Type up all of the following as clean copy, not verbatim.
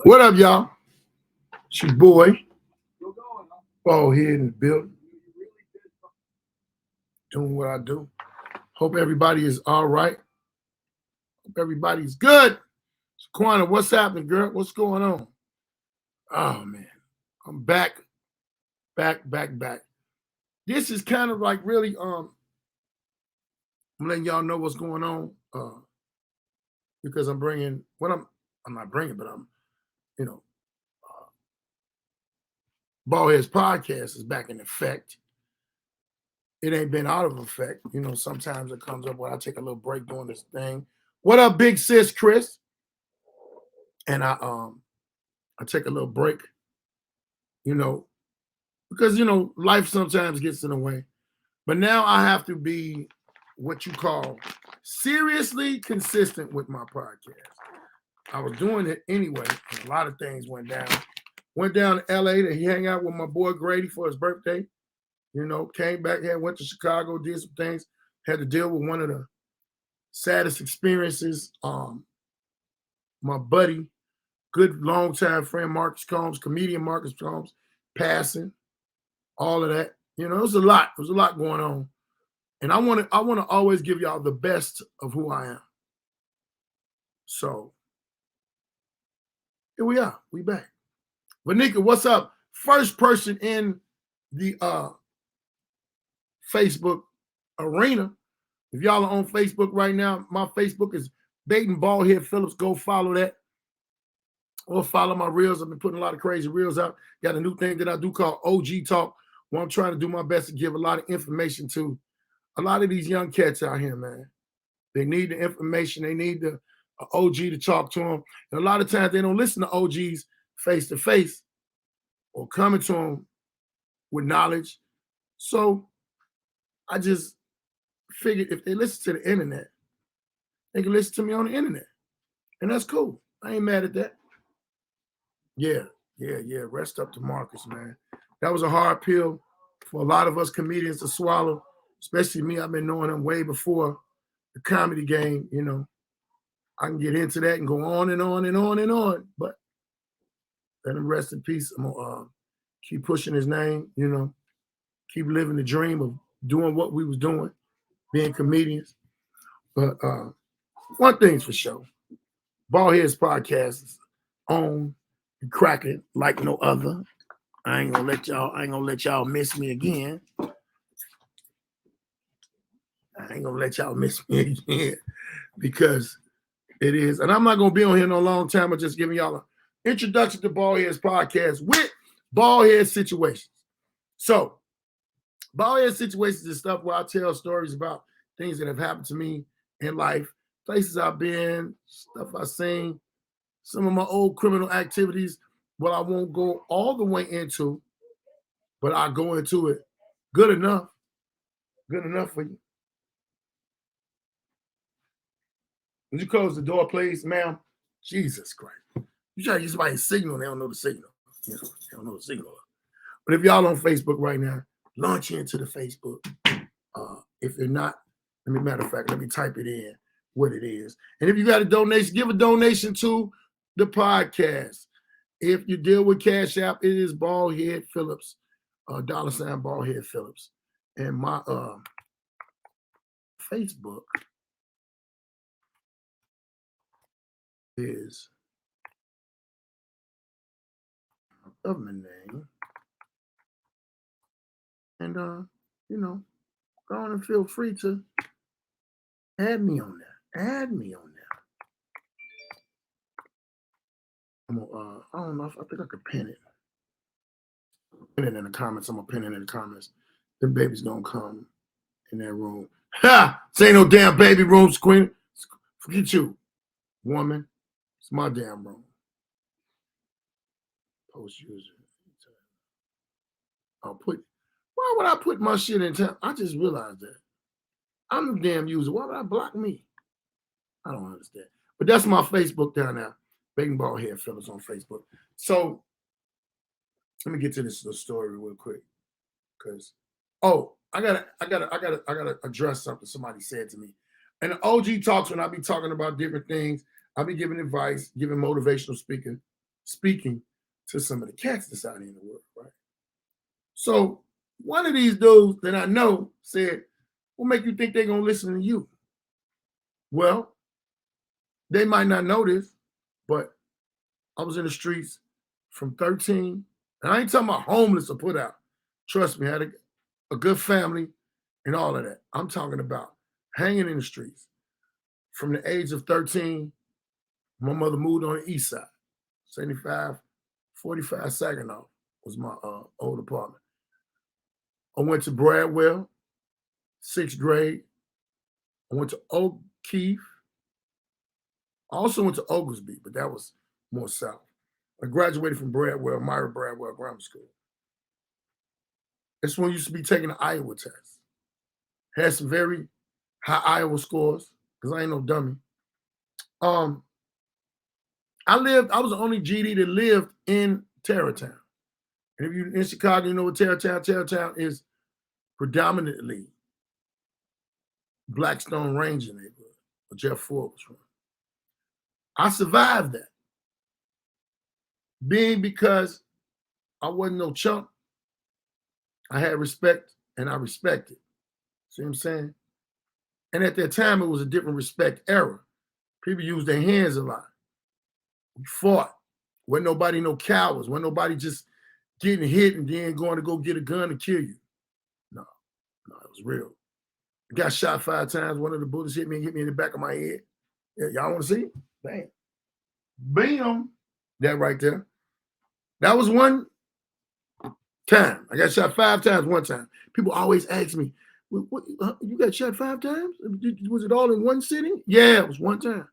What up, y'all? It's your boy, Baldhead in the building, doing what I do. Hope everybody is all right. Hope everybody's good. Quana, what's happening, girl? What's going on? Oh man, I'm back. This is kind of like really I'm letting y'all know what's going on because I'm bringing what I'm not bringing, but I'm you know Baldhead's podcast is back in effect. It ain't been out of effect. Sometimes it comes up when I take a little break doing this thing. What up, big sis, Chris? And I take a little break, because life sometimes gets in the way. But now I have to be what you call seriously consistent with my podcast. I was doing it anyway, and a lot of things went down. Went down to LA to hang out with my boy Grady for his birthday. Came back here, went to Chicago, did some things, had to deal with one of the saddest experiences. My buddy, good longtime friend Marcus Combs, comedian Marcus Combs, passing, all of that. It was a lot. There was a lot going on. And I want to always give y'all the best of who I am. So here we are. We back. Vanika, what's up? First person in the Facebook arena. If y'all are on Facebook right now, my Facebook is Baiting Baldhead Phillips. Go follow that. Or follow my reels. I've been putting a lot of crazy reels out. Got a new thing that I do called OG Talk, where I'm trying to do my best to give a lot of information to a lot of these young cats out here, man. They need the information. They need the OG to talk to them. And a lot of times they don't listen to OGs face to face or coming to them with knowledge. So I just figured if they listen to the internet, they can listen to me on the internet. And that's cool. I ain't mad at that. Yeah. Rest up to Marcus, man. That was a hard pill for a lot of us comedians to swallow, especially me. I've been knowing him way before the comedy game. I can get into that and go on and on and on and on, but let him rest in peace. I'm gonna keep pushing his name, keep living the dream of doing what we was doing, being comedians. But one thing's for sure, Baldhead's podcast is on and cracking like no other. I ain't gonna let y'all miss me again. Because it is, and I'm not gonna be on here no long time. I'm just giving y'all an introduction to Baldhead's podcast with Baldhead Situations. So, Baldhead Situations is stuff where I tell stories about things that have happened to me in life, places I've been, stuff I've seen, some of my old criminal activities. What I won't go all the way into, but I go into it good enough for you. Would you close the door, please, ma'am? Jesus Christ. You try to use somebody's signal, they don't know the signal. They don't know the signal. But if y'all on Facebook right now, launch into the Facebook. If you're not, matter of fact, let me type it in, what it is. And if you got a donation, give a donation to the podcast. If you deal with Cash App, it is Baldhead Phillips, $ Baldhead Phillips. And my Facebook is government name. And go on and feel free to add me on there. I'm gonna, I don't know if I think I could pin it. Pin it in the comments. I'm gonna pin it in the comments. The baby's gonna come in that room. Ha! This ain't no damn baby room, Queen. Forget you, woman. It's my damn room. Post user. Why would I put my shit in town? I just realized that. I'm the damn user. Why would I block me? I don't understand. But that's my Facebook down there. Big Baldhead Phillips on Facebook. So let me get to this little story real quick. Because I gotta address something somebody said to me. And the OG talks when I be talking about different things, I be giving advice, giving motivational speaking speaking to some of the cats that's out in the world, right? So one of these dudes that I know said, what make you think they're going to listen to you? Well, they might not know this, but I was in the streets from 13. And I ain't talking about homeless or put out. Trust me, I had a good family and all of that. I'm talking about hanging in the streets. From the age of 13, my mother moved on the east side. 75, 45 Saginaw was my old apartment. I went to Bradwell, 6th grade. I went to O'Keefe. I also went to Oglesby, but that was more south. I graduated from Bradwell, Myra Bradwell Grammar School. That's when I used to be taking the Iowa test. Had some very high Iowa scores, because I ain't no dummy. I was the only GD that lived in Tarrytown. And if you're in Chicago, you know what Tarrytown is predominantly Blackstone Ranger neighborhood, where Jeff Ford was from. I survived that. Being because I wasn't no chump, I had respect and I respected. See what I'm saying? And at that time, it was a different respect era. People used their hands a lot. We fought. Wasn't nobody no cowards. Wasn't nobody just getting hit and then going to go get a gun and kill you. No, it was real. I got shot 5 times. One of the bullets hit me in the back of my head. Yeah, y'all want to see? Bam. Bam. That right there. That was one time. I got shot 5 times one time. People always ask me, what, you got shot 5 times? Was it all in one sitting? Yeah, it was one time.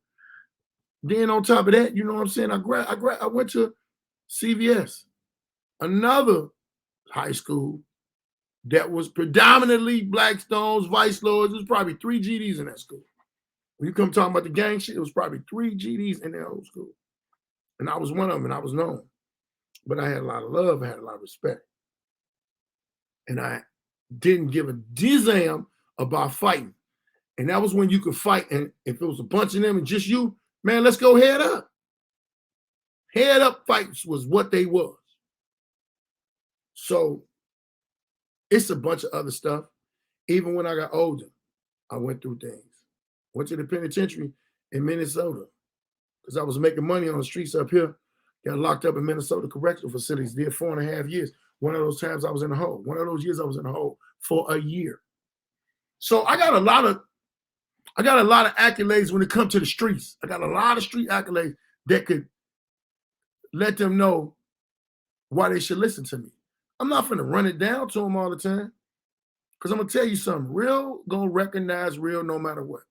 Then on top of that, you know what I'm saying? I went to CVS, another high school that was predominantly Blackstones, Vice Lords. There was probably 3 GDs in that school. When you come talking about the gang shit, it was probably 3 GDs in that whole school. And I was one of them, and I was known. But I had a lot of love, I had a lot of respect. And I didn't give a damn about fighting. And that was when you could fight. And if it was a bunch of them and just you, man, let's go head up. Head up fights was what they was. So it's a bunch of other stuff. Even when I got older, I went through things. Went to the penitentiary in Minnesota because I was making money on the streets up here. Got locked up in Minnesota correctional facilities. Did 4.5 years. One of those times I was in the hole. One of those years I was in the hole for a year. So I got a lot of accolades when it comes to the streets. I got a lot of street accolades that could let them know why they should listen to me. I'm not finna run it down to them all the time. Because I'm going to tell you something. Real going to recognize real no matter what.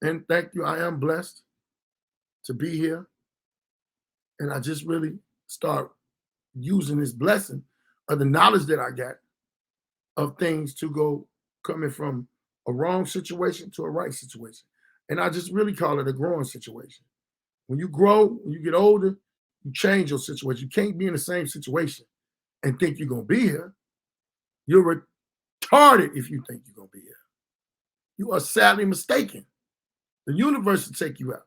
And thank you. I am blessed to be here. And I just really start using this blessing of the knowledge that I got of things to go coming from a wrong situation to a right situation. And I just really call it a growing situation. When you grow, when you get older, you change your situation. You can't be in the same situation and think you're going to be here. You're retarded if you think you're going to be here. You are sadly mistaken. The universe will take you out.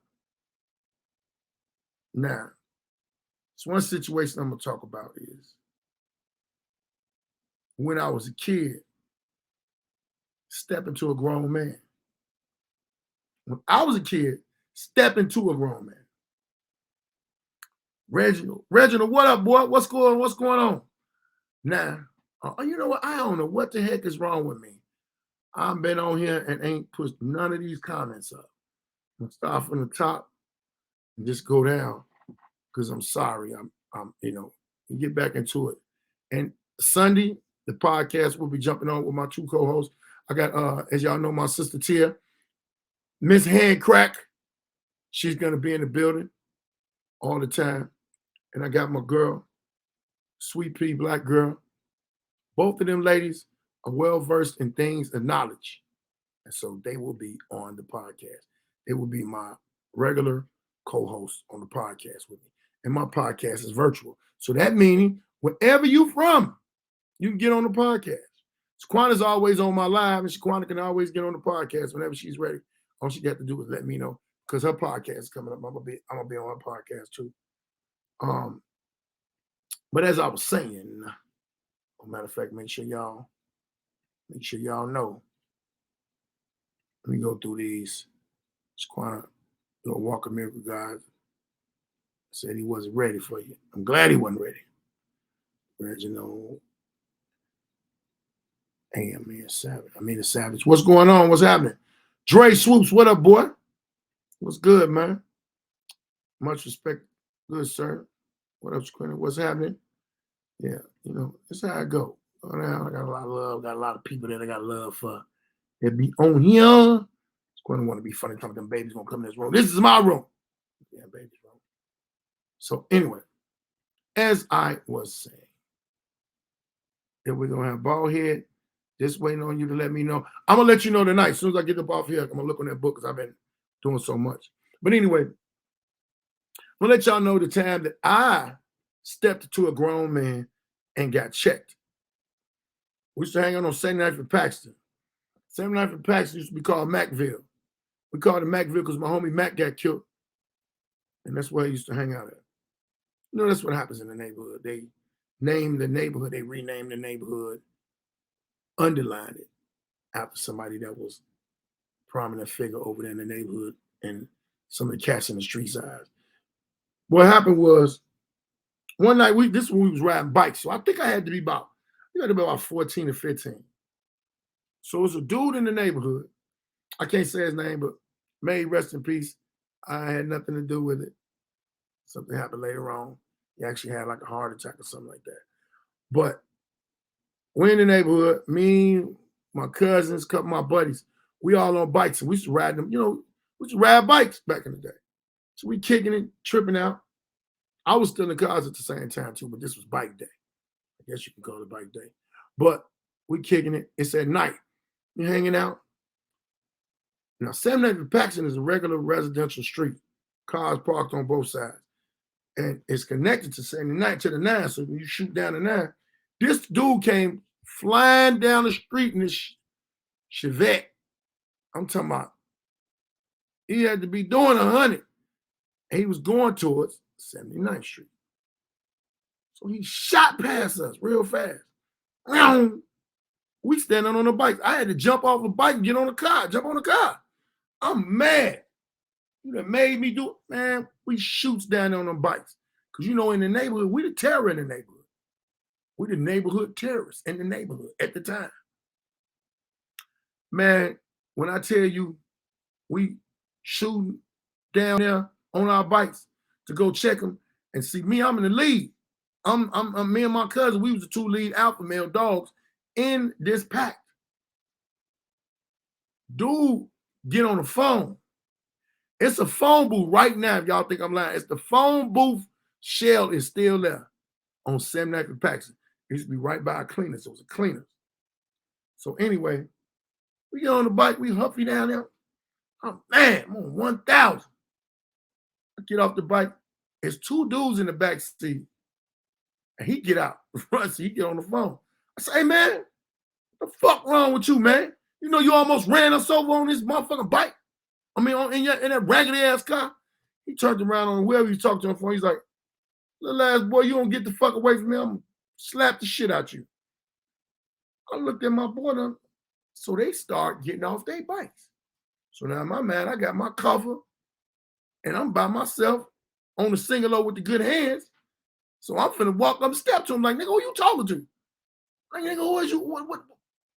Now, it's one situation I'm going to talk about is when I was a kid, step into a grown man. When I was a kid, step into a grown man. Reginald, what up, boy? What's going on? Now, you know what? I don't know what the heck is wrong with me. I've been on here and ain't pushed none of these comments up. I'm gonna start from the top and just go down because I'm sorry. I'm get back into it. And Sunday, the podcast will be jumping on with my 2 co-hosts. I got, as y'all know, my sister Tia, Miss Handcrack. She's gonna be in the building all the time. And I got my girl, Sweet Pea Black Girl. Both of them ladies are well-versed in things of knowledge. And so they will be on the podcast. They will be my regular co-hosts on the podcast with me. And my podcast is virtual. So that meaning wherever you from, you can get on the podcast. Shaquana's always on my live, and Shaquana can always get on the podcast whenever she's ready. All she got to do is let me know. because her podcast is coming up. I'm gonna be on her podcast too. But as I was saying, matter of fact, make sure y'all know. Let me go through these. Squanah, Walker Miracle guys said he wasn't ready for you. I'm glad he wasn't ready. Reginald, the Savage. What's going on? What's happening? Dre Swoops, what up, boy? What's good, man? Much respect. Good, sir. What up, Squanah? What's happening? Yeah, it's how I go. I got a lot of love. Got a lot of people that I got love for. They be on here. Squanah want to be funny. Talking them babies gonna come in this room. This is my room. Yeah, baby's room. So anyway, as I was saying, that we're gonna have Baldhead. Just waiting on you to let me know. I'm gonna let you know tonight. As soon as I get up off here, I'm gonna look on that book because I've been doing so much. But anyway, I'm gonna let y'all know the time that I stepped to a grown man and got checked. We used to hang out on 79th and Paxton. 79th and Paxton used to be called Macville. We called it Macville because my homie Mac got killed. And that's where I used to hang out at. That's what happens in the neighborhood. They name the neighborhood, they rename the neighborhood, underline it after somebody that was a prominent figure over there in the neighborhood and some of the cats in the streets' eyes. What happened was one night we was riding bikes. So I think I had to be about 14 or 15. So it was a dude in the neighborhood. I can't say his name, but may he rest in peace. I had nothing to do with it. Something happened later on. He actually had like a heart attack or something like that. But we're in the neighborhood, me, my cousins, a couple of my buddies, we all on bikes. And we used to ride them, we used to ride bikes back in the day. So we kicking it, tripping out. I was still in the cars at the same time too, but this was bike day. I guess you can call it bike day. But we kicking it. It's at night. We're hanging out. Now, 79th Paxton is a regular residential street. Cars parked on both sides. And it's connected to 79 to the 9. So when you shoot down the 9, this dude came flying down the street in this Chevette. I'm talking about he had to be doing 100. And he was going towards 79th Street. So he shot past us real fast. We standing on the bike. I had to jump off the bike and jump on the car. I'm mad. You done made me do it. Man, we shoots down on them bikes. Because in the neighborhood, we the terror in the neighborhood. We the neighborhood terrorists in the neighborhood at the time. Man, when I tell you we shooting down there on our bikes to go check them and see me, I'm in the lead. I'm me and my cousin, we was the two lead alpha male dogs in this pack. Dude, get on the phone. It's a phone booth right now, if y'all think I'm lying. It's the phone booth shell is still there on 79th and Paxton. It used to be right by a cleaner, so it was a cleaner. So anyway, we get on the bike, we huffy down there. Oh man, I'm on 1,000. I get off the bike. There's two dudes in the back seat. And he get out. So he get on the phone. I say, hey man, what the fuck wrong with you, man? You almost ran us over on this motherfucking bike. I mean, in that raggedy ass car. He turned around on whoever he was talking to on the phone. He's like, little ass boy, you don't get the fuck away from me. I'm gonna slap the shit out you. I looked at my boy. So they start getting off their bikes. So now my man, I got my cover and I'm by myself on the single with the good hands. So I'm finna walk up the step to him like, nigga, who you talking to? Like, nigga, who is you?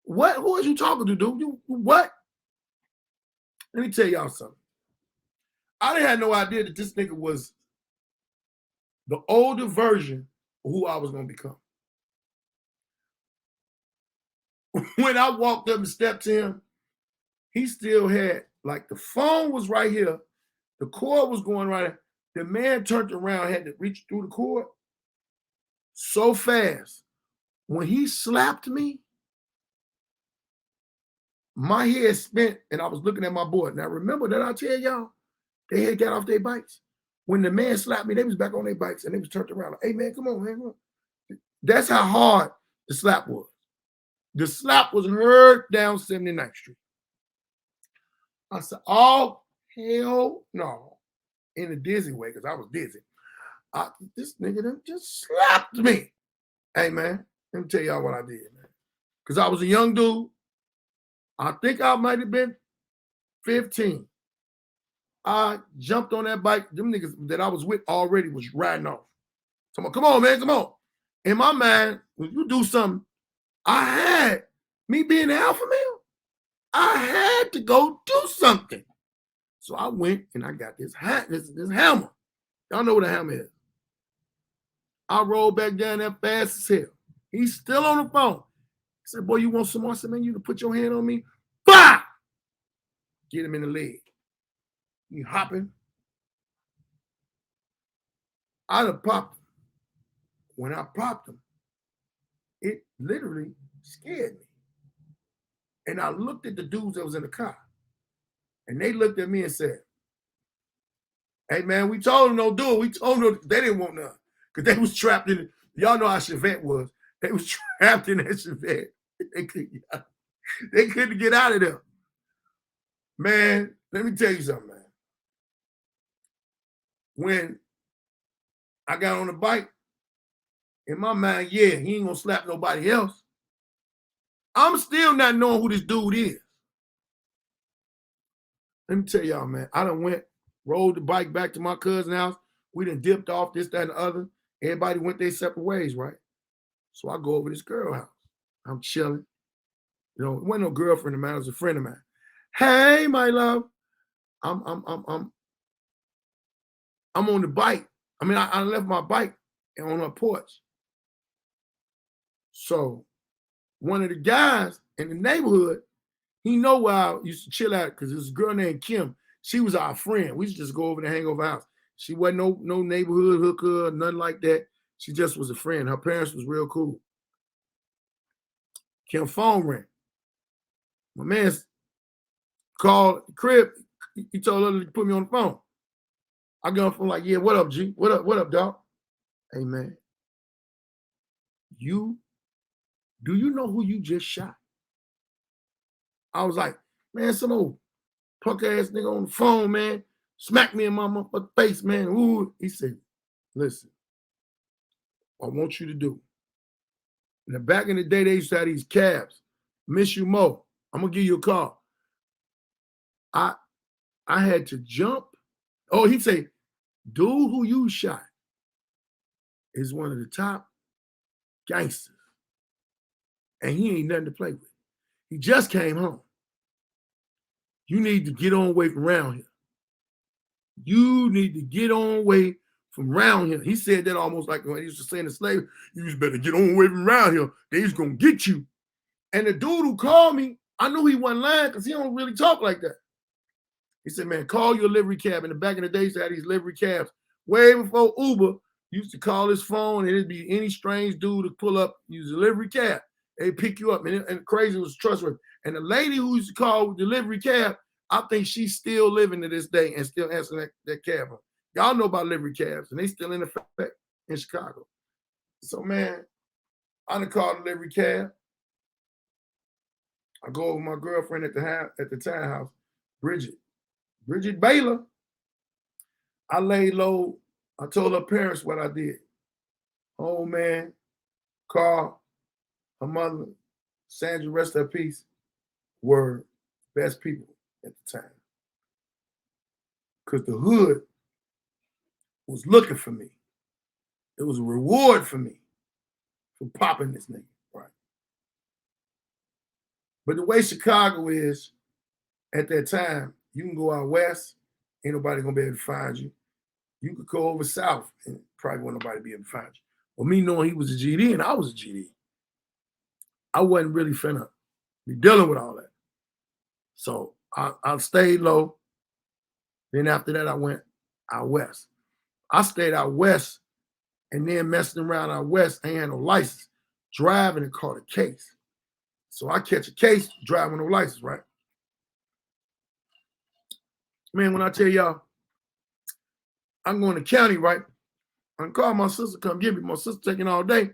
What? Who is you talking to, dude? You what? Let me tell y'all something. I didn't have no idea that this nigga was the older version of who I was gonna become. When I walked up and stepped to him, he still had, like, the phone was right here, the cord was going right here. The man turned around, had to reach through the cord so fast. When he slapped me, my head spent and I was looking at my boy. Now remember that I tell y'all, they had got off their bikes. When the man slapped me, they was back on their bikes and they was turned around. Like, hey man, come on, man. Come on. That's how hard the slap was. The slap was heard down 79th Street. I said, oh Hell no. In a dizzy way, because I was dizzy. This nigga done just slapped me. Hey, man, let me tell y'all what I did, man. Because I was a young dude. I think I might have been 15. I jumped on that bike. Them niggas that I was with already was riding off. Come on, man, come on. In my mind, when you do something, I had, me being the alpha male, I had to go do something. So I went and I got this hammer. Y'all know what a hammer is. I rolled back down there fast as hell. He's still on the phone. He said, boy, you want some more? I said, man, you to put your hand on me? Bah! Get him in the leg. He hopping. I'd have popped him. When I popped him, it literally scared me. And I looked at the dudes that was in the car. And they looked at me and said, hey, man, we told them don't do it. We told them they didn't want none. Because they was trapped in it. Y'all know how Chevette was. They was trapped in that Chevette. They couldn't get out of there. Man, let me tell you something, man. When I got on the bike, in my mind, yeah, he ain't gonna slap nobody else. I'm still not knowing who this dude is. Let me tell y'all, man, I done went, rode the bike back to my cousin's house. We done dipped off this, that, and the other. Everybody went their separate ways, right? So I go over to this girl's house. I'm chilling. You know, it wasn't no girlfriend of mine, it was a friend of mine. Hey, my love. I'm on the bike. I mean, I left my bike on her porch. So one of the guys in the neighborhood, he know where I used to chill at because there's a girl named Kim. She was our friend. We used to just go over to hang over house. She wasn't no neighborhood hooker, nothing like that. She just was a friend. Her parents was real cool. Kim's phone rang. My man called the crib. He told her to put me on the phone. I got on the phone like, yeah, what up, G? What up, dog? Hey, man. Do you know who you just shot? I was like, man, some old punk ass nigga on the phone, man. Smack me in my motherfucking face, man. Ooh. He said, listen, I want you to do. Now, back in the day, they used to have these cabs. Miss you, Mo. I'm gonna give you a call. I had to jump. Oh, he'd say, dude who you shot is one of the top gangsters. And he ain't nothing to play with. He just came home. You need to get on away from around here. You need to get on away from around here. He said that almost like when he used to say in the slave, you just better get on away from around here. They just gonna get you. And the dude who called me, I knew he wasn't lying because he don't really talk like that. He said, man, call your livery cab. In the back in the days, they had these livery cabs. Way before Uber, used to call his phone and it'd be any strange dude to pull up, use a livery cab. They pick you up. And crazy was trustworthy. And the lady who used to call with the livery cab, I think she's still living to this day and still answering that cab. Y'all know about livery cabs, and they still in effect in Chicago. So, man, I done called the livery cab. I go over my girlfriend at the townhouse, Bridget Baylor. I laid low. I told her parents what I did. Oh, man, Carl, her mother, Sandra, rest her peace, were best people at the time. Because the hood was looking for me. It was a reward for me for popping this nigga, right? But the way Chicago is at that time, you can go out west, ain't nobody gonna be able to find you. You could go over south and probably won't nobody be able to find you. Well, me knowing he was a GD and I was a GD, I wasn't really finna be dealing with all that. So I stayed low. Then after that, I went out west. I stayed out west and then messing around out west, I ain't had no license. Driving and caught a case. So I catch a case, driving no license, right? Man, when I tell y'all, I'm going to county, right? I call my sister, come get me. My sister taking all day.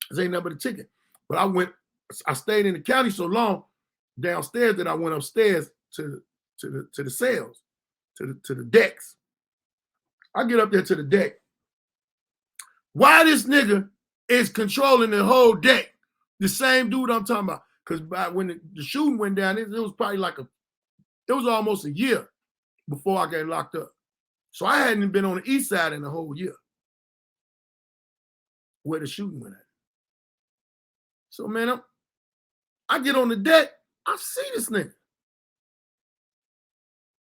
This ain't nothing but a ticket. But I stayed in the county so long downstairs that I went upstairs to to the cells, to the decks. I get up there to the deck. Why this nigga is controlling the whole deck? The same dude I'm talking about. Because when the shooting went down, it was probably it was almost a year before I got locked up. So I hadn't been on the east side in a whole year where the shooting went at. So, man, I get on the deck. I see this nigga.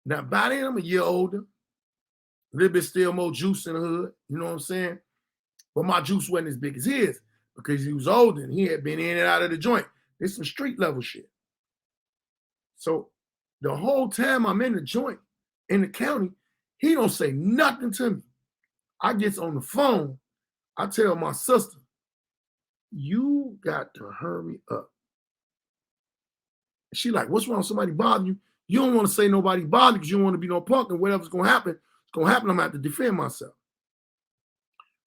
Now, by then, I'm a year older. A little bit still more juice in the hood. You know what I'm saying? But my juice wasn't as big as his because he was older and he had been in and out of the joint. It's some street level shit. So the whole time I'm in the joint in the county, he don't say nothing to me. I gets on the phone. I tell my sister, you got to hurry up. She like, what's wrong? Somebody bother you? You don't want to say nobody bothered because you don't want to be no punk, and whatever's going to happen, it's going to happen. I'm going to have to defend myself.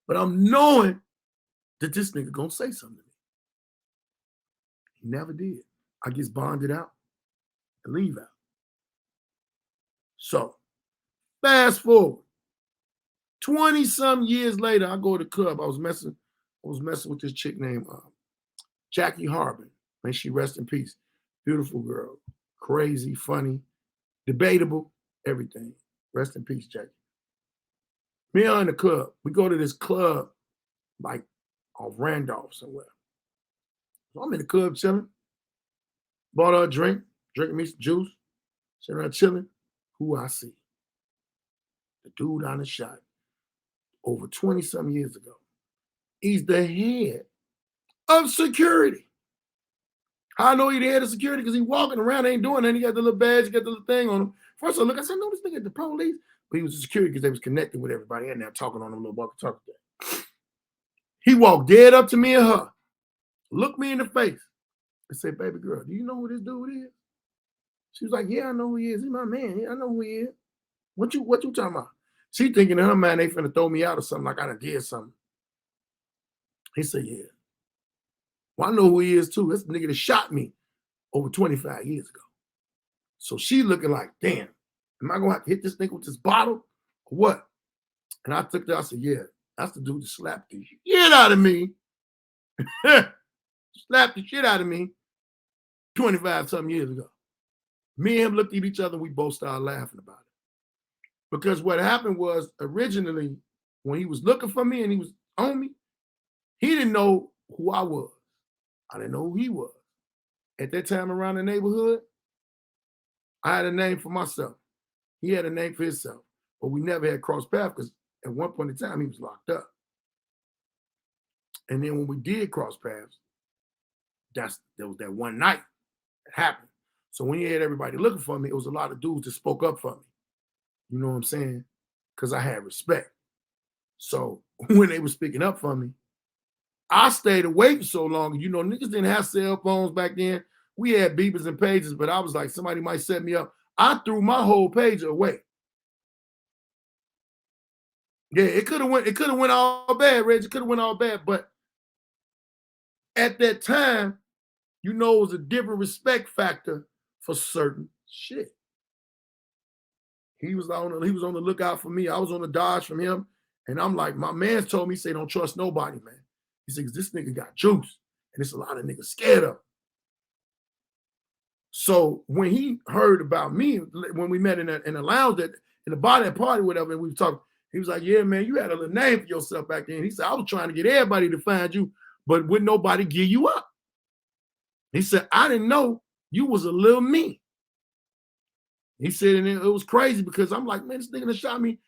But I'm knowing that this nigga going to say something to me. He never did. I gets bonded out and leave out. So fast forward, 20-some years later, I go to the club. I was messing with this chick named Jackie Harbin. May she rest in peace. Beautiful girl, crazy, funny, debatable, everything. Rest in peace, Jackie. Me and her in the club. We go to this club like off Randolph somewhere. So I'm in the club chilling. Bought her a drink, drinking me some juice. Sitting around chilling. Who I see? The dude I done shot over 20-some years ago. He's the head of security. How I know he the head of security? Because he walking around, ain't doing anything. He got the little badge, he got the little thing on him. First I look, I said, no, this nigga the police. But he was a security because they was connected with everybody and now talking on them little walkie-talkie thing. He walked dead up to me and her, looked me in the face, and said, baby girl, do you know who this dude is? She was like, yeah, I know who he is. He's my man. Yeah, I know who he is. What you talking about? She thinking in her mind they finna throw me out or something, like I done did something. He said, yeah. Well, I know who he is too. That's the nigga that shot me over 25 years ago. So she looking like, damn, am I gonna have to hit this nigga with this bottle or what? And I took that, I said, yeah, that's the dude that slapped the shit out of me. Slapped the shit out of me 25-something years ago. Me and him looked at each other and we both started laughing about it. Because what happened was originally when he was looking for me and he was on me, he didn't know who I was. I didn't know who he was. At that time around the neighborhood, I had a name for myself. He had a name for himself. But we never had crossed paths because at one point in time, he was locked up. And then when we did cross paths, there was that one night that happened. So when he had everybody looking for me, it was a lot of dudes that spoke up for me. You know what I'm saying? Because I had respect. So when they were speaking up for me, I stayed away for so long. You know, niggas didn't have cell phones back then. We had beepers and pages, but I was like, somebody might set me up. I threw my whole page away. Yeah, it could have went all bad, Reg. It could have went all bad. But at that time, you know, it was a different respect factor for certain shit. He was on the lookout for me. I was on the dodge from him. And I'm like, my man told me, say, don't trust nobody, man. He said, this nigga got juice. And it's a lot of niggas scared of him. So when he heard about me, when we met in the lounge, in the Baldhead party, whatever, and we were talking, he was like, yeah, man, you had a little name for yourself back then. He said, I was trying to get everybody to find you, but wouldn't nobody give you up. He said, I didn't know you was a little me. He said, and it was crazy because I'm like, man, this nigga that shot me,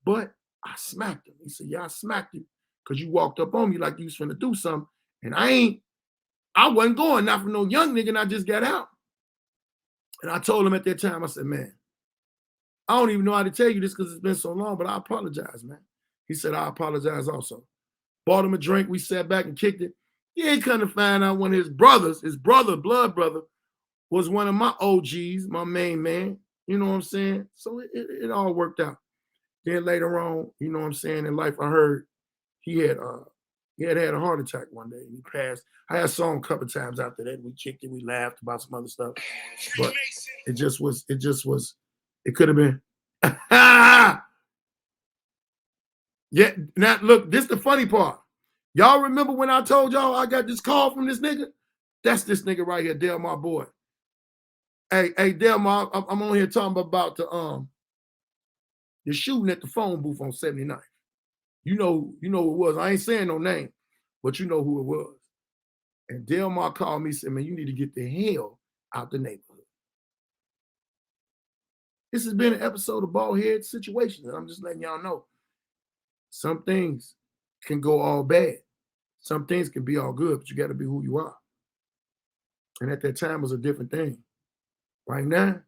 but I smacked him. He said, yeah, I smacked you because you walked up on me like you was finna do something. And I wasn't going, not for no young nigga, and I just got out. And I told him at that time, I said, man, I don't even know how to tell you this because it's been so long, but I apologize, man. He said, I apologize also. Bought him a drink. We sat back and kicked it. Yeah, he couldn't find out one of his brothers, blood brother, was one of my OGs, my main man. You know what I'm saying? So it all worked out. Then later on, you know what I'm saying, in life, I heard he He had a heart attack one day and he passed. I had saw him a couple times after that. We kicked it, we laughed about some other stuff. But it could have been. Yeah, now look, this is the funny part. Y'all remember when I told y'all I got this call from this nigga? That's this nigga right here, Dale, my boy. Hey, Dale, I'm on here talking about the shooting at the phone booth on 79th. You know who it was. I ain't saying no name, but you know who it was. And Delmar called me and said, man, you need to get the hell out the neighborhood. This has been an episode of Baldhead Situations, and I'm just letting y'all know. Some things can go all bad. Some things can be all good, but you got to be who you are. And at that time, it was a different thing. Right now,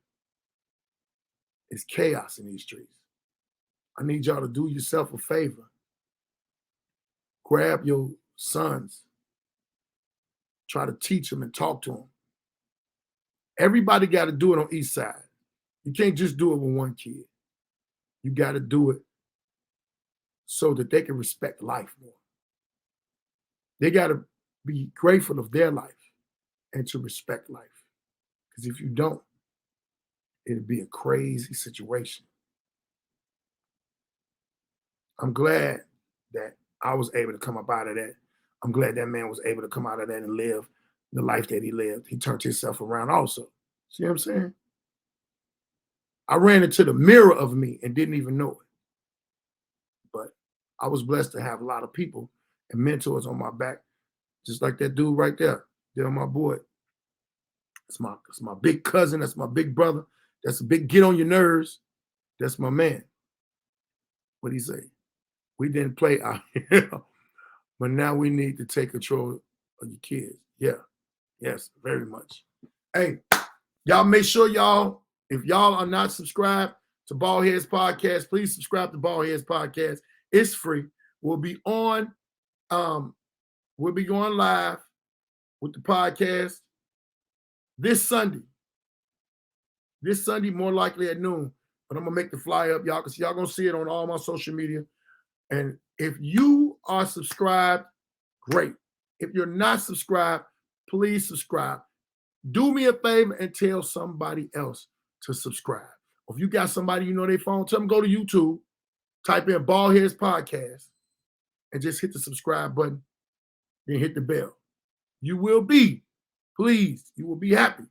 it's chaos in these streets. I need y'all to do yourself a favor. Grab your sons. Try to teach them and talk to them. Everybody got to do it on each side. You can't just do it with one kid. You got to do it so that they can respect life more. They got to be grateful of their life and to respect life. Because if you don't, it'll be a crazy situation. I'm glad that I was able to come up out of that. I'm glad that man was able to come out of that and live the life that he lived. He turned himself around also. See what I'm saying? I ran into the mirror of me and didn't even know it. But I was blessed to have a lot of people and mentors on my back, just like that dude right there. They're my boy. It's my big cousin. That's my big brother. That's a big get on your nerves. That's my man. What'd he say? We didn't play out here, but now we need to take control of your kids. Yeah. Yes, very much. Hey, y'all make sure if y'all are not subscribed to Baldhead's podcast, please subscribe to Baldhead's podcast. It's free. We'll be going live with the podcast this Sunday. This Sunday, more likely at noon. But I'm gonna make the flyer up, y'all, because y'all gonna see it on all my social media. And if you are subscribed, great. If you're not subscribed, please subscribe. Do me a favor and tell somebody else to subscribe. If you got somebody you know their phone, tell them go to YouTube, type in Baldhead's podcast, and just hit the subscribe button, then hit the bell. You will be pleased. You will be happy.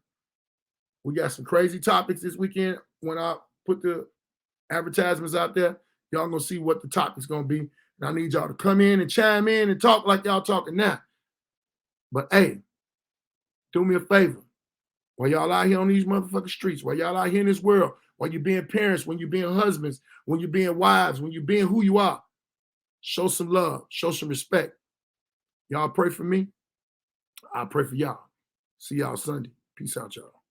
We got some crazy topics this weekend. When I put the advertisements out there, y'all gonna see what the topic's gonna be. And I need y'all to come in and chime in and talk like y'all talking now. But hey, do me a favor. While y'all out here on these motherfucking streets, while y'all out here in this world, while you're being parents, when you're being husbands, when you're being wives, when you're being who you are, show some love, show some respect. Y'all pray for me. I pray for y'all. See y'all Sunday. Peace out, y'all.